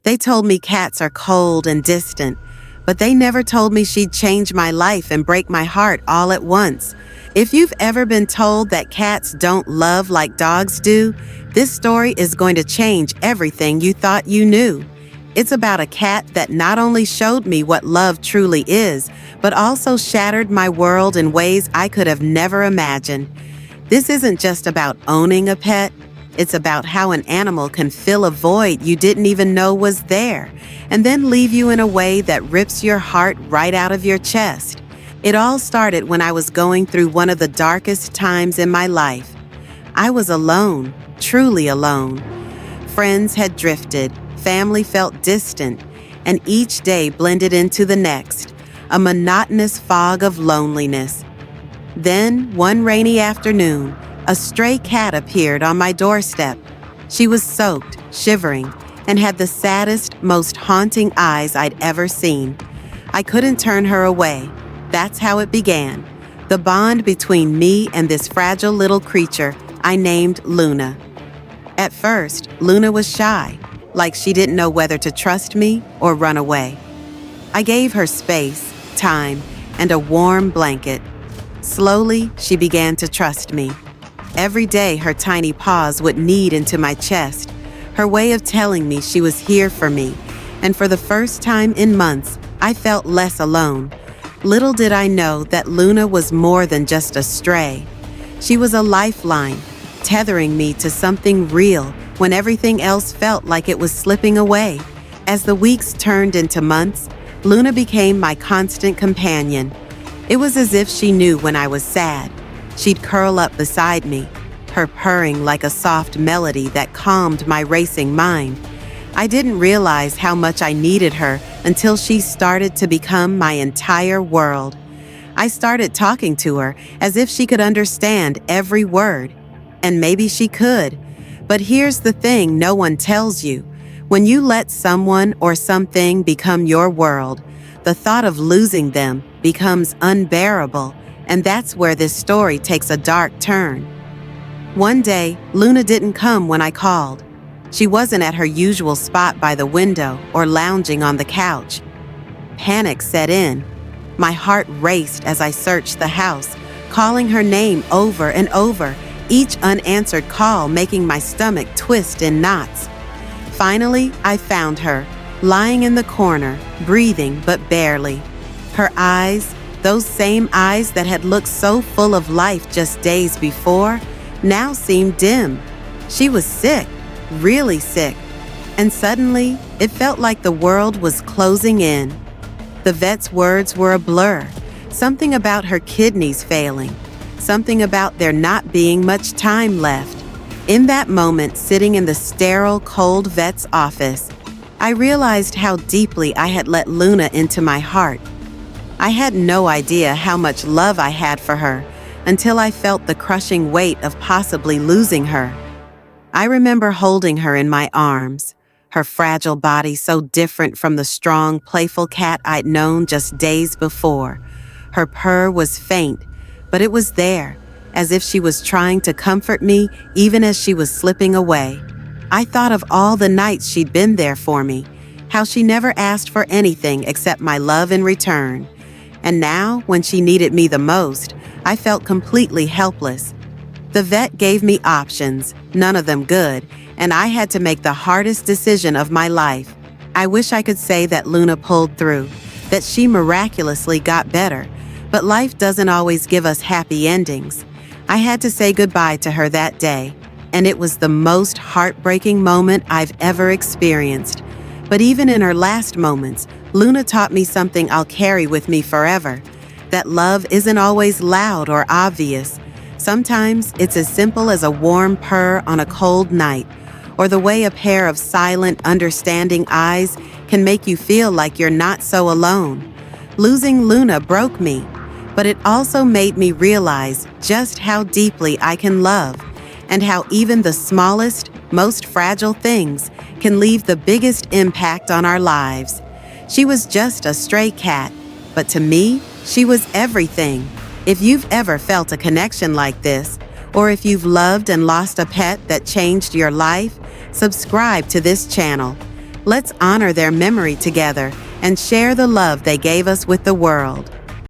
They told me cats are cold and distant, but they never told me she'd change my life and break my heart all at once. If you've ever been told that cats don't love like dogs do, this story is going to change everything you thought you knew. It's about a cat that not only showed me what love truly is, but also shattered my world in ways I could have never imagined. This isn't just about owning a pet. It's about how an animal can fill a void you didn't even know was there, and then leave you in a way that rips your heart right out of your chest. It all started when I was going through one of the darkest times in my life. I was alone, truly alone. Friends had drifted, family felt distant, and each day blended into the next, a monotonous fog of loneliness. Then, one rainy afternoon, a stray cat appeared on my doorstep. She was soaked, shivering, and had the saddest, most haunting eyes I'd ever seen. I couldn't turn her away. That's how it began. The bond between me and this fragile little creature I named Luna. At first, Luna was shy, like she didn't know whether to trust me or run away. I gave her space, time, and a warm blanket. Slowly, she began to trust me. Every day, her tiny paws would knead into my chest, her way of telling me she was here for me. And for the first time in months, I felt less alone. Little did I know that Luna was more than just a stray. She was a lifeline, tethering me to something real when everything else felt like it was slipping away. As the weeks turned into months, Luna became my constant companion. It was as if she knew when I was sad. She'd curl up beside me, her purring like a soft melody that calmed my racing mind. I didn't realize how much I needed her until she started to become my entire world. I started talking to her as if she could understand every word. And maybe she could. But here's the thing no one tells you. When you let someone or something become your world, the thought of losing them becomes unbearable. And that's where this story takes a dark turn. One day, Luna didn't come when I called. She wasn't at her usual spot by the window or lounging on the couch. Panic set in. My heart raced as I searched the house, calling her name over and over, each unanswered call making my stomach twist in knots. Finally, I found her, lying in the corner, breathing but barely. Her eyes, those same eyes that had looked so full of life just days before, now seemed dim. She was sick, really sick, and suddenly it felt like the world was closing in. The vet's words were a blur, something about her kidneys failing, something about there not being much time left. In that moment, sitting in the sterile, cold vet's office, I realized how deeply I had let Luna into my heart. I had no idea how much love I had for her until I felt the crushing weight of possibly losing her. I remember holding her in my arms, her fragile body so different from the strong, playful cat I'd known just days before. Her purr was faint, but it was there, as if she was trying to comfort me even as she was slipping away. I thought of all the nights she'd been there for me, how she never asked for anything except my love in return. And now, when she needed me the most, I felt completely helpless. The vet gave me options, none of them good, and I had to make the hardest decision of my life. I wish I could say that Luna pulled through, that she miraculously got better, but life doesn't always give us happy endings. I had to say goodbye to her that day, and it was the most heartbreaking moment I've ever experienced. But even in her last moments, Luna taught me something I'll carry with me forever, that love isn't always loud or obvious. Sometimes it's as simple as a warm purr on a cold night, or the way a pair of silent, understanding eyes can make you feel like you're not so alone. Losing Luna broke me, but it also made me realize just how deeply I can love, and how even the smallest, most fragile things can leave the biggest impact on our lives. She was just a stray cat, but to me, she was everything. If you've ever felt a connection like this, or if you've loved and lost a pet that changed your life, subscribe to this channel. Let's honor their memory together and share the love they gave us with the world.